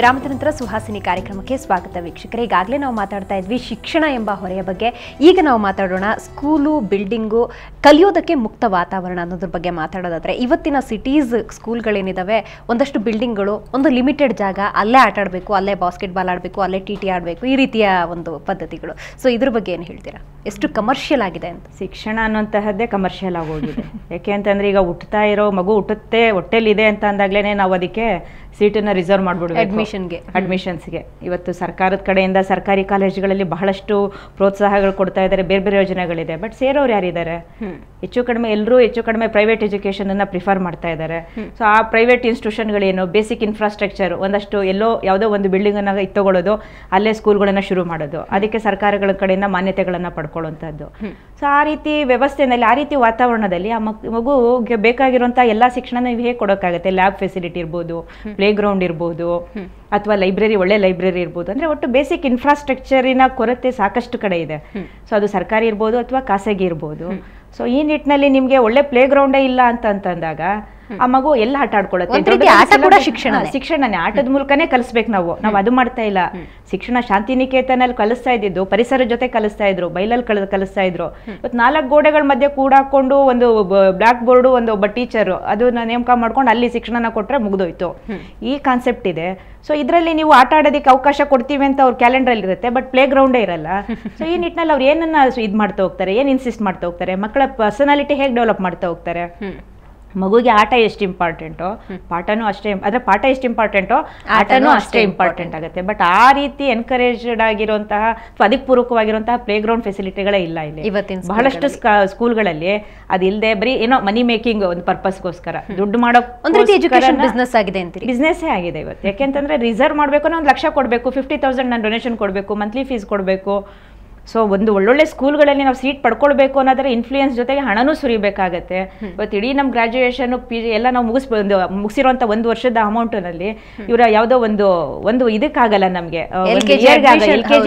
ವಿರಾಮದ ನಂತರ ಸುಹಾಸಿನಿ ಕಾರ್ಯಕ್ರಮಕ್ಕೆ ಸ್ವಾಗತ ವೀಕ್ಷಕರೇ. ಈಗಾಗಲೇ ನಾವು ಮಾತಾಡ್ತಾ ಇದ್ವಿ ಶಿಕ್ಷಣ ಎಂಬ ಹೊರೆಯ ಬಗ್ಗೆ. ಈಗ ನಾವು ಮಾತಾಡೋಣ ಸ್ಕೂಲು, ಬಿಲ್ಡಿಂಗು, ಕಲಿಯೋದಕ್ಕೆ ಮುಕ್ತ ವಾತಾವರಣ ಅನ್ನೋದ್ರ ಬಗ್ಗೆ ಮಾತಾಡೋದಾದ್ರೆ, ಇವತ್ತಿನ ಸಿಟೀಸ್ ಸ್ಕೂಲ್ಗಳೇನಿದಾವೆ, ಒಂದಷ್ಟು ಬಿಲ್ಡಿಂಗ್ಗಳು, ಒಂದು ಲಿಮಿಟೆಡ್ ಜಾಗ, ಅಲ್ಲೇ ಆಟ ಆಡಬೇಕು, ಅಲ್ಲೇ ಬಾಸ್ಕೆಟ್ಬಾಲ್ ಆಡಬೇಕು, ಅಲ್ಲೇ ಟಿ ಆಡಬೇಕು, ಈ ರೀತಿಯ ಒಂದು ಪದ್ಧತಿಗಳು. ಸೊ ಇದ್ರ ಬಗ್ಗೆ ಏನು ಹೇಳ್ತೀರಾ? ಎಷ್ಟು ಕಮರ್ಷಿಯಲ್ ಆಗಿದೆ ಅಂತ? ಶಿಕ್ಷಣ ಅನ್ನುವಂತಹದ್ದೇ ಕಮರ್ಷಿಯಲ್ ಆಗೋಗಿದೆ. ಯಾಕೆ ಅಂತಂದ್ರೆ ಈಗ ಹುಟ್ಟುತ್ತಾ ಇರೋ ಮಗು ಹುಟ್ಟುತ್ತೆ ಹೊಟ್ಟೆಲಿದೆ ಅಂತ ಅಂದಾಗ್ಲೇನೆ ನಾವು ಅದಕ್ಕೆ ಸೀಟನ್ನ ರಿಸರ್ವ್ ಮಾಡ್ಬಿಡ್ಬೇಕು ಅಡ್ಮಿಷನ್ಸ್ಗೆ. ಇವತ್ತು ಸರ್ಕಾರದ ಕಡೆಯಿಂದ ಸರ್ಕಾರಿ ಕಾಲೇಜುಗಳಲ್ಲಿ ಬಹಳಷ್ಟು ಪ್ರೋತ್ಸಾಹಗಳು ಕೊಡ್ತಾ ಇದ್ದಾರೆ, ಬೇರೆ ಬೇರೆ ಯೋಜನೆಗಳಿದೆ. ಬಟ್ ಸೇರೋರು ಯಾರಿದ್ದಾರೆ? ಹೆಚ್ಚು ಕಡಿಮೆ ಪ್ರೈವೇಟ್ ಎಜುಕೇಶನ್ ಅನ್ನ ಪ್ರಿಫರ್ ಮಾಡ್ತಾ ಇದ್ದಾರೆ. ಸೊ ಆ ಪ್ರೈವೇಟ್ ಇನ್ಸ್ಟಿಟ್ಯೂಷನ್ಗಳೇನು, ಬೇಸಿಕ್ ಇನ್ಫ್ರಾಸ್ಟ್ರಕ್ಚರ್, ಒಂದಷ್ಟು ಯಾವುದೋ ಒಂದು ಬಿಲ್ಡಿಂಗ್ ಅನ್ನ ತಗೊಳ್ಳೋದು, ಅಲ್ಲೇ ಸ್ಕೂಲ್ಗಳನ್ನ ಶುರು ಮಾಡೋದು, ಅದಕ್ಕೆ ಸರ್ಕಾರಗಳ ಕಡೆಯಿಂದ ಮಾನ್ಯತೆಗಳನ್ನ ಪಡ್ಕೊಳ್ಳುವಂಥದ್ದು. ಸೊ ಆ ರೀತಿ ವ್ಯವಸ್ಥೆನಲ್ಲಿ, ಆ ರೀತಿ ವಾತಾವರಣದಲ್ಲಿ ಆ ಮಗುಗೆ ಬೇಕಾಗಿರುವಂತಹ ಎಲ್ಲಾ ಶಿಕ್ಷಣ ನೀವು ಹೇಗೆ ಕೊಡೋಕ್ಕಾಗುತ್ತೆ? ಲ್ಯಾಬ್ ಫೆಸಿಲಿಟಿ ಇರ್ಬೋದು, ಪ್ಲೇ ಗ್ರೌಂಡ್ ಇರ್ಬೋದು, ಅಥವಾ ಒಳ್ಳೆ ಲೈಬ್ರರಿ ಇರ್ಬೋದು. ಅಂದ್ರೆ ಒಟ್ಟು ಬೇಸಿಕ್ ಇನ್ಫ್ರಾಸ್ಟ್ರಕ್ಚರಿನ ಕೊರತೆ ಸಾಕಷ್ಟು ಕಡೆ ಇದೆ. ಸೊ ಅದು ಸರ್ಕಾರಿ ಇರ್ಬೋದು ಅಥವಾ ಖಾಸಗಿ ಇರ್ಬೋದು. ಸೊ ಈ ನಿಟ್ಟಿನಲ್ಲಿ ನಿಮ್ಗೆ ಒಳ್ಳೆ ಪ್ಲೇ ಗ್ರೌಂಡೇ ಇಲ್ಲ ಅಂತಂದಾಗ ಆ ಮಗು ಎಲ್ಲ ಆಟ ಆಡ್ಕೊಳ್ಳುತ್ತೆ. ಶಿಕ್ಷಣನೇ ಆಟದ ಮೂಲಕನೇ ಕಲಿಸ್ಬೇಕು ನಾವು ಅದು ಮಾಡ್ತಾ ಇಲ್ಲ. ಶಿಕ್ಷಣ ಶಾಂತಿನಿಕೇತನಲ್ಲಿ ಕಲಿಸ್ತಾ ಇದ್ದಿದ್ದು ಪರಿಸರ ಜೊತೆ ಕಲಿಸ್ತಾ ಇದ್ರು, ಬೈಲಲ್ಲಿ ಕಲಿಸ್ತಾ ಇದ್ರು. ಇವತ್ತು 4 ಗೋಡೆಗಳ ಮಧ್ಯೆ ಕೂಡಾಕೊಂಡು ಒಂದು ಬ್ಲಾಕ್ ಬೋರ್ಡ್, ಒಬ್ಬ ಟೀಚರ್ ಅದನ್ನ ನೇಮಕ ಮಾಡ್ಕೊಂಡು ಅಲ್ಲಿ ಶಿಕ್ಷಣ ಕೊಟ್ರೆ ಮುಗ್ದೋಯ್ತು. ಈ ಕಾನ್ಸೆಪ್ಟ್ ಇದೆ. ಸೊ ಇದರಲ್ಲಿ ನೀವು ಆಟ ಆಡೋದಕ್ಕೆ ಅವಕಾಶ ಕೊಡ್ತೀವಿ ಅಂತ ಅವ್ರ ಕ್ಯಾಲೆಂಡರ್ ಇರುತ್ತೆ, ಬಟ್ ಪ್ಲೇ ಗ್ರೌಂಡೇ ಇರಲ್ಲ. ಸೊ ಈ ನಿಟ್ಟಿನಲ್ಲಿ ಅವ್ರು ಏನನ್ನ ಇದು ಮಾಡ್ತಾ ಹೋಗ್ತಾರೆ, ಏನ್ ಇನ್ಸಿಸ್ಟ್ ಮಾಡ್ತಾ ಹೋಗ್ತಾರೆ, ಮಕ್ಕಳ ಪರ್ಸನಾಲಿಟಿ ಹೇಗೆ ಡೆವಲಪ್ ಮಾಡ್ತಾ ಹೋಗ್ತಾರೆ. ಮಗುಗೆ ಆಟ ಎಷ್ಟು ಇಂಪಾರ್ಟೆಂಟೋ ಪಾಠನೂ ಅಷ್ಟೇ, ಅಂದ್ರೆ ಪಾಠ ಎಷ್ಟು ಇಂಪಾರ್ಟೆಂಟೋ ಆಟನೂ ಅಷ್ಟೇ ಇಂಪಾರ್ಟೆಂಟ್ ಆಗುತ್ತೆ. ಬಟ್ ಆ ರೀತಿ ಎನ್ಕರೇಜ್ಡ್ ಆಗಿರುವಂತಹ ಅದಕ್ಕೆ ಪೂರಕವಾಗಿರುವಂತಹ ಪ್ಲೇ ಗ್ರೌಂಡ್ ಫೆಸಿಲಿಟಿಗಳೇ ಇಲ್ಲ ಇಲ್ಲಿ. ಬಹಳಷ್ಟು ಸ್ಕೂಲ್ಗಳಲ್ಲಿ ಅದಿಲ್ಲದೆ ಬರೀ ಏನೋ ಮನಿ ಮೇಕಿಂಗ್ ಒಂದು ಪರ್ಪಸ್ಗೋಸ್ಕರ ದುಡ್ಡು ಮಾಡೋ ಬಿಸ್ನೆಸ್ ಆಗಿದೆ ಅಂತ ಬಿಸ್ನೆಸ್ಸೇ ಆಗಿದೆ ಇವತ್ತು. ಯಾಕೆಂತಂದ್ರೆ ರಿಸರ್ವ್ ಮಾಡ್ಬೇಕು, 1 ಲಕ್ಷ ಕೊಡಬೇಕು, 50,000 ನಾನು ಡೊನೇಷನ್ ಕೊಡಬೇಕು, ಮಂತ್ಲಿ ಫೀಸ್ ಕೊಡಬೇಕು. ಸೊ ಒಂದು ಒಳ್ಳೊಳ್ಳೆ ಸ್ಕೂಲ್ಗಳಲ್ಲಿ ನಾವು ಸೀಟ್ ಪಡ್ಕೊಳ್ಬೇಕು ಅನ್ನೋದ್ರೆ ಇನ್ಫ್ಲೂಯೆನ್ಸ್ ಜೊತೆಗೆ ಹಣನೂ ಸುರಿಬೇಕಾಗತ್ತೆ. ಇವತ್ತು ಇಡೀ ನಮ್ಮ ಗ್ರಾಜುಯೇಷನ್ PG ಎಲ್ಲ ನಾವು ಮುಗಿಸಿರುವಂತ 1 ವರ್ಷದ ಅಮೌಂಟ್ನಲ್ಲಿ ಇವರ ಯಾವುದೋ ಒಂದು ಇದಕ್ಕಾಗಲ್ಲ, ನಮ್ಗೆ LKG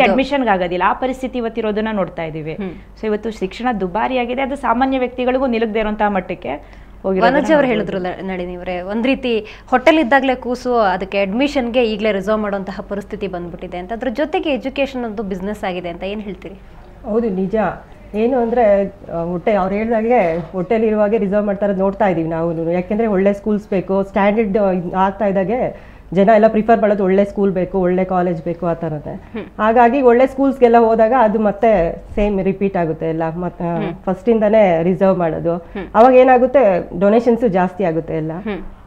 ಅಡ್ಮಿಷನ್ಗೆ ಆಗೋದಿಲ್ಲ. ಆ ಪರಿಸ್ಥಿತಿ ಇವತ್ತಿರೋದನ್ನ ನೋಡ್ತಾ ಇದೀವಿ. ಸೊ ಇವತ್ತು ಶಿಕ್ಷಣ ದುಬಾರಿಯಾಗಿದೆ, ಅದು ಸಾಮಾನ್ಯ ವ್ಯಕ್ತಿಗಳಿಗೂ ನಿಲುಗದೇ ಇರುವಂತಹ ಮಟ್ಟಕ್ಕೆ. ವನಜ್ ಅವರು ಹೇಳಿದ್ರು ನಳಿನಿಯವರೇ, ಒಂದ್ ರೀತಿ ಹೋಟೆಲ್ ಇದ್ದಾಗಲೇ ಕೂಸು, ಅದಕ್ಕೆ ಅಡ್ಮಿಷನ್ಗೆ ಈಗಲೇ ರಿಸರ್ವ್ ಮಾಡುವಂತಹ ಪರಿಸ್ಥಿತಿ ಬಂದ್ಬಿಟ್ಟಿದೆ ಅಂತ. ಅದ್ರ ಜೊತೆಗೆ ಎಜುಕೇಶನ್ ಒಂದು ಬಿಸ್ನೆಸ್ ಆಗಿದೆ ಅಂತ ಏನ್ ಹೇಳ್ತೀರಿ? ಹೌದು, ನಿಜ. ಏನು ಅಂದರೆ ಅವ್ರು ಹೇಳಿದಾಗೆ ಹೋಟೆಲ್ ರಿಸರ್ವ್ ಮಾಡ್ತಾ ಇರೋದು ನೋಡ್ತಾ ಇದೀವಿ ನಾವು. ಯಾಕೆಂದರೆ ಒಳ್ಳೆ ಸ್ಕೂಲ್ಸ್ ಬೇಕು, ಸ್ಟ್ಯಾಂಡರ್ಡ್ ಆಗ್ತಾ ಇದ್ದಾಗೆ ಜನ ಎಲ್ಲ ಪ್ರಿಫರ್ ಮಾಡೋದು ಒಳ್ಳೆ ಸ್ಕೂಲ್ ಬೇಕು, ಒಳ್ಳೆ ಕಾಲೇಜ್ ಬೇಕು ಆ ಥರನೇ. ಹಾಗಾಗಿ ಒಳ್ಳೆ ಸ್ಕೂಲ್ಸ್ಗೆಲ್ಲ ಹೋದಾಗ ಅದು ಮತ್ತೆ ಸೇಮ್ ರಿಪೀಟ್ ಆಗುತ್ತೆ ಎಲ್ಲ. ಮತ್ತೆ ಫಸ್ಟಿಂದಾನೇ ರಿಸರ್ವ್ ಮಾಡೋದು, ಅವಾಗ ಏನಾಗುತ್ತೆ, ಡೊನೇಷನ್ಸು ಜಾಸ್ತಿ ಆಗುತ್ತೆ ಎಲ್ಲ.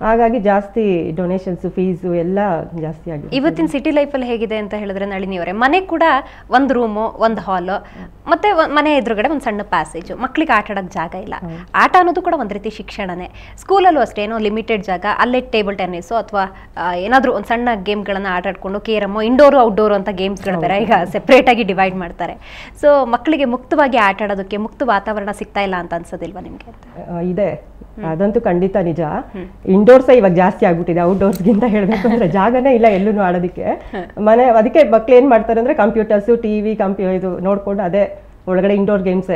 ಹಾಗಾಗಿ ಜಾಸ್ತಿ ಡೊನೇಷನ್ಸ್, ಫೀಸು ಎಲ್ಲ ಜಾಸ್ತಿ ಆಗಿದೆ. ಇವತ್ತಿನ ಸಿಟಿ ಲೈಫಲ್ಲಿ ಹೇಗಿದೆ ಅಂತ ಹೇಳಿದ್ರೆ ನಳಿನಿಯವರೇ, ಮನೆ ಕೂಡ ಒಂದು ರೂಮು, ಒಂದು ಹಾಲು, ಮತ್ತೆ ಮನೆ ಎದುರುಗಡೆ ಒಂದು ಸಣ್ಣ ಪ್ಯಾಸೇಜು, ಮಕ್ಳಿಗೆ ಆಟ ಆಡೋಕ್ಕೆ ಜಾಗ ಇಲ್ಲ. ಆಟ ಅನ್ನೋದು ಕೂಡ ಒಂದು ರೀತಿ ಶಿಕ್ಷಣನೇ. ಸ್ಕೂಲಲ್ಲೂ ಅಷ್ಟೇ, ಏನೋ ಲಿಮಿಟೆಡ್ ಜಾಗ, ಅಲ್ಲೇ ಟೇಬಲ್ ಟೆನ್ನಿಸು ಅಥವಾ ಏನಾದರೂ ಒಂದು ಸಣ್ಣ ಗೇಮ್ಗಳನ್ನ ಆಟ ಆಡ್ಕೊಂಡು, ಕೇರಮ್ಮು, ಇಂಡೋರು ಔಟ್ಡೋರು ಅಂತ ಗೇಮ್ಸ್ಗಳು ಬೇರೆ ಈಗ ಸೆಪ್ರೇಟ್ ಆಗಿ ಡಿವೈಡ್ ಮಾಡ್ತಾರೆ. ಸೊ ಮಕ್ಕಳಿಗೆ ಮುಕ್ತವಾಗಿ ಆಟ ಆಡೋದಕ್ಕೆ ಮುಕ್ತ ವಾತಾವರಣ ಸಿಗ್ತಾ ಇಲ್ಲ ಅಂತ ಅನ್ಸೋದಿಲ್ವಾ ನಿಮ್ಗೆ? ಇದೆ, ಅದಂತೂ ಖಂಡಿತ ನಿಜ. ಇಂಡೋರ್ಸ್ ಇವಾಗ ಜಾಸ್ತಿ ಆಗ್ಬಿಟ್ಟಿದೆ ಔಟ್ಡೋರ್ಸ್ಗಿಂತ ಹೇಳ್ಬೇಕು ಅಂದ್ರೆ. ಜಾಗನೇ ಇಲ್ಲ ಎಲ್ಲೂ ಆಡೋದಕ್ಕೆ. ಅದಕ್ಕೆ ಮಕ್ಳು ಏನ್ ಮಾಡ್ತಾರೆ ಅಂದ್ರೆ ಕಂಪ್ಯೂಟರ್ಸು, ಟಿವಿ, ಇದು ನೋಡ್ಕೊಂಡು ಅದೇ ಒಳಗಡೆ ಇಂಡೋರ್ ಗೇಮ್ಸ್,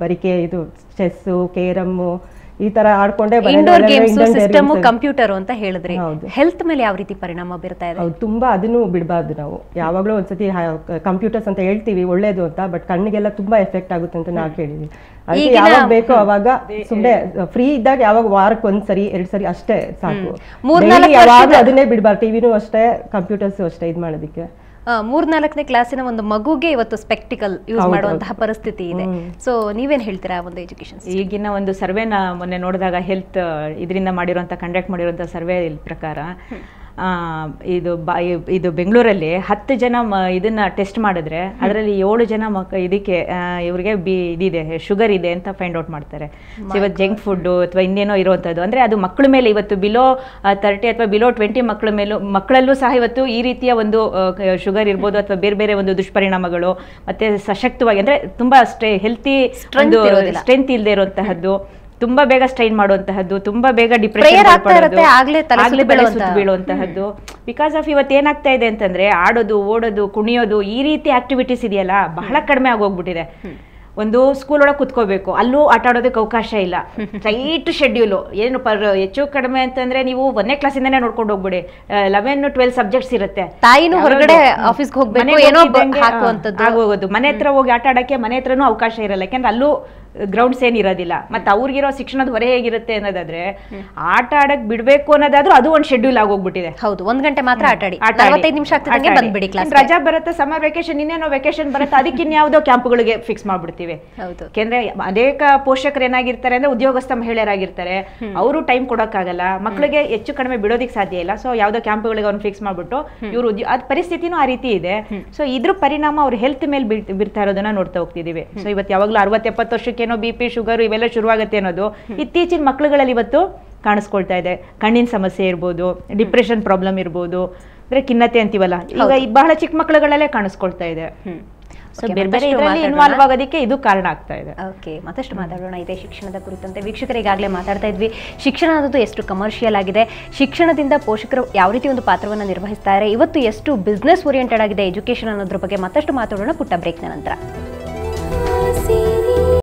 ಬರಿಕೆ, ಇದು ಚೆಸ್ಸು, ಕೇರಮ್ಮು, ಈ ತರ ಆಡ್ಕೊಂಡೆ ಕಂಪ್ಯೂಟರ್ ಅಂತ ಹೇಳಿದ್ರಿ. ಹೆಲ್ತ್ ಮೇಲೆ ಯಾವ ರೀತಿ ಪರಿಣಾಮ ಬೀರ್ತಾ ಇದೆ? ತುಂಬಾ ಅದನ್ನು ಬಿಡಬಾರ್ದು ನಾವು. ಯಾವಾಗ್ಲೂ ಒಂದ್ಸತಿ ಕಂಪ್ಯೂಟರ್ಸ್ ಅಂತ ಹೇಳ್ತೀವಿ ಒಳ್ಳೇದು ಅಂತ, ಬಟ್ ಕಣ್ಣಿಗೆಲ್ಲ ತುಂಬಾ ಎಫೆಕ್ಟ್ ಆಗುತ್ತೆ ಅಂತ ನಾವು ಕೇಳಿದ್ವಿ. ಅದಕ್ಕೆ ಯಾವಾಗ ಬೇಕೋ ಅವಾಗ ಸುಮ್ಮನೆ ಫ್ರೀ ಇದ್ದಾಗ ಯಾವಾಗ ವಾರಕ್ಕೆ 1 ಸರಿ 2 ಸರಿ ಅಷ್ಟೇ ಸಾಕು. ಯಾವಾಗ್ಲೂ ಅದನ್ನೇ ಬಿಡಬಾರ್ದು. ಟಿವಿನೂ ಅಷ್ಟೇ, ಕಂಪ್ಯೂಟರ್ಸ್ ಅಷ್ಟೇ ಇದು ಮಾಡೋದಕ್ಕೆ. 3-4ನೇ ಕ್ಲಾಸಿನ ಒಂದು ಮಗುಗೆ ಇವತ್ತು ಸ್ಪೆಕ್ಟಿಕಲ್ ಯೂಸ್ ಮಾಡುವಂತಹ ಪರಿಸ್ಥಿತಿ ಇದೆ. ಸೊ ನೀವೇನ್ ಹೇಳ್ತೀರಾ ಒಂದು ಎಜುಕೇಶನ್? ಈಗಿನ ಒಂದು ಸರ್ವೆನ ಮೊನ್ನೆ ನೋಡಿದಾಗ ಹೆಲ್ತ್ ಇದರಿಂದ ಕಂಡಕ್ಟ್ ಮಾಡಿರುವಂತಹ ಸರ್ವೆ ಪ್ರಕಾರ ಇದು ಬೆಂಗಳೂರಲ್ಲಿ 10 ಜನ ಇದನ್ನ ಟೆಸ್ಟ್ ಮಾಡಿದ್ರೆ ಅದರಲ್ಲಿ 7 ಜನ ಇದಕ್ಕೆ ಇವ್ರಿಗೆ ಇದಿದೆ, ಶುಗರ್ ಇದೆ ಅಂತ ಫೈಂಡ್ ಔಟ್ ಮಾಡ್ತಾರೆ. ಇವತ್ತು ಜಂಕ್ ಫುಡ್ ಅಥವಾ ಇನ್ನೇನೋ ಇರುವಂಥದ್ದು, ಅಂದ್ರೆ ಅದು ಮಕ್ಕಳ ಮೇಲೆ ಇವತ್ತು ಬಿಲೋ 30 ಅಥವಾ ಬಿಲೋ 20 ಮಕ್ಕಳಲ್ಲೂ ಸಹ ಇವತ್ತು ಈ ರೀತಿಯ ಒಂದು ಶುಗರ್ ಇರ್ಬೋದು ಅಥವಾ ಬೇರೆ ಬೇರೆ ಒಂದು ದುಷ್ಪರಿಣಾಮಗಳು, ಮತ್ತೆ ಸಶಕ್ತವಾಗಿ ಅಂದ್ರೆ ತುಂಬಾ ಹೆಲ್ತಿ ಸ್ಟ್ರೆಂತ್ ಇಲ್ಲದೆ ಇರುವಂತಹದ್ದು, ತುಂಬಾ ಬೇಗ ಸ್ಟ್ರೈನ್ ಮಾಡುವಂತಹದ್ದು, ತುಂಬಾ ಬೇಗ ಡಿಪ್ರೆಷನ್ ಬೀಳುವಂತಹದ್ದು. ಬಿಕಾಸ್ ಆಫ್ ಇವತ್ತು ಏನಾಗ್ತಾ ಇದೆ ಅಂತಂದ್ರೆ ಆಡೋದು, ಓಡೋದು, ಕುಣಿಯೋದು, ಈ ರೀತಿ ಆಕ್ಟಿವಿಟೀಸ್ ಇದೆಯಲ್ಲ ಬಹಳ ಕಡಿಮೆ ಆಗೋಗ್ಬಿಟ್ಟಿದೆ. ಒಂದು ಸ್ಕೂಲ್ ಒಳಗೆ ಕುತ್ಕೋಬೇಕು, ಅಲ್ಲೂ ಆಟ ಆಡೋದಕ್ಕೆ ಅವಕಾಶ ಇಲ್ಲ. Tight schedule. ಏನು ಹೆಚ್ಚು ಕಡಿಮೆ ಅಂತಂದ್ರೆ ನೀವು 1ನೇ ಕ್ಲಾಸಿಂದಾನೇ ನೋಡ್ಕೊಂಡು ಹೋಗ್ಬಿಡಿ, 11, 12 ಸಬ್ಜೆಕ್ಟ್ಸ್ ಇರುತ್ತೆ. ತಾಯಿನೂ ಹೊರಗಡೆ ಆಫೀಸ್ಗೆ ಹೋಗ್ಬೇಕು, ಏನೋ ಆಗೋಗೋದು. ಮನೆ ಹತ್ರ ಹೋಗಿ ಆಟ ಆಡಕ್ಕೆ ಮನೆ ಹತ್ರನೂ ಅವಕಾಶ ಇರಲ್ಲ, ಯಾಕಂದ್ರೆ ಅಲ್ಲೂ ಗ್ರೌಂಡ್ಸ್ ಏನಿರೋದಿಲ್ಲ. ಮತ್ತೆ ಅವ್ರಿಗಿರೋ ಶಿಕ್ಷಣದ ಹೊರೆ ಹೇಗಿರುತ್ತೆ ಅನ್ನೋದಾದ್ರೆ, ಆಟ ಆಡಕ್ ಬಿಡ್ಬೇಕು ಅನ್ನೋದಾದ್ರೂ ಅದು ಒಂದು ಶೆಡ್ಯೂಲ್ ಆಗೋಗ್ಬಿಟ್ಟಿದೆ. ಹೌದು, 1 ಗಂಟೆ ಮಾತ್ರ ಆಟ ಆಡಿ, 45 ನಿಮಿಷ ಆಗ್ತದಂಗೆ ಬಂದ್ಬಿಡಿ ಕ್ಲಾಸ್. ರಜಾ ಬರುತ್ತೆ, ಸಮ್ಮರ್ ವೆಕೇಶನ್, ಇನ್ನೇನೋ ವೆಕೇಶನ್ ಬರುತ್ತೆ, ಅದಕ್ಕೆ ಇನ್ಯಾವುದೋ ಕ್ಯಾಂಪ್ಗಳಿಗೆ ಫಿಕ್ಸ್ ಮಾಡ್ಬಿಡ್ತೀವಿ. ಯಾಕೆಂದ್ರೆ ಅನೇಕ ಪೋಷಕರು ಏನಾಗಿರ್ತಾರೆ ಅಂದ್ರೆ ಉದ್ಯೋಗಸ್ಥ ಮಹಿಳೆಯರಾಗಿರ್ತಾರೆ, ಅವರು ಟೈಮ್ ಕೊಡೋಕ್ಕಾಗಲ್ಲ, ಮಕ್ಕಳಿಗೆ ಹೆಚ್ಚು ಕಡಿಮೆ ಬಿಡೋದಿಕ್ ಸಾಧ್ಯ ಇಲ್ಲ. ಸೊ ಯಾವ್ದೋ ಕ್ಯಾಂಪ್ಗಳಿಗೆ ಅವ್ರನ್ನ ಫಿಕ್ಸ್ ಮಾಡ್ಬಿಟ್ಟು ಇವ್ರು ಅದ್ ಪರಿಸ್ಥಿತಿನೂ ಆ ರೀತಿ ಇದೆ. ಸೊ ಇದ್ರ ಪರಿಣಾಮ ಅವ್ರ ಹೆಲ್ತ್ ಮೇಲೆ ಬೀರ್ತಾ ಇರೋದನ್ನ ನೋಡ್ತಾ ಹೋಗ್ತಿದೀವಿ. ಸೊ ಇವತ್ತು ಯಾವಾಗ್ಲೂ 60-70 ವರ್ಷಕ್ಕೆ BP, ಶುಗರ್ ಇವೆಲ್ಲ ಶುರುವಾಗುತ್ತೆ ಅನ್ನೋದು ಇತ್ತೀಚಿನ ಮಕ್ಕಳುಗಳಲ್ಲಿ ಇವತ್ತು ಕಾಣಿಸ್ಕೊಳ್ತಾ ಇದೆ. ಕಣ್ಣಿನ ಸಮಸ್ಯೆ ಇರ್ಬೋದು, ಡಿಪ್ರೆಷನ್ ಪ್ರಾಬ್ಲಮ್ ಇರ್ಬೋದು, ಅಂದ್ರೆ ಖಿನ್ನತೆ ಅಂತೀವಲ್ಲ, ಈಗ ಬಹಳ ಚಿಕ್ಕ ಮಕ್ಕಳುಗಳಲ್ಲೇ ಕಾಣಿಸ್ಕೊಳ್ತಾ ಇದೆ. ಸೊ ಬೇರೆ ಬೇರೆ ಇದರಲ್ಲಿ ಇನ್ವಾಲ್ವ್ ಆಗೋದಕ್ಕೆ ಇದು ಕಾರಣ ಆಗ್ತಾ ಇದೆ. ಓಕೆ, ಮತ್ತಷ್ಟು ಮಾತಾಡೋಣ ಇದೆ ಶಿಕ್ಷಣದ ಕುರಿತಂತೆ. ವೀಕ್ಷಕರು, ಈಗಾಗಲೇ ಮಾತಾಡ್ತಾ ಇದ್ವಿ, ಶಿಕ್ಷಣ ಅನ್ನೋದು ಎಷ್ಟು ಕಮರ್ಷಿಯಲ್ ಆಗಿದೆ, ಶಿಕ್ಷಣದಿಂದ ಪೋಷಕರು ಯಾವ ರೀತಿ ಒಂದು ಪಾತ್ರವನ್ನು ನಿರ್ವಹಿಸ್ತಾರೆ, ಇವತ್ತು ಎಷ್ಟು ಬಿಸ್ನೆಸ್ ಓರಿಯೆಂಟೆಡ್ ಆಗಿದೆ ಎಜುಕೇಶನ್ ಅನ್ನೋದ್ರ ಬಗ್ಗೆ ಮತ್ತಷ್ಟು ಮಾತಾಡೋಣ ಪುಟ್ಟ ಬ್ರೇಕ್ನ ನಂತರ.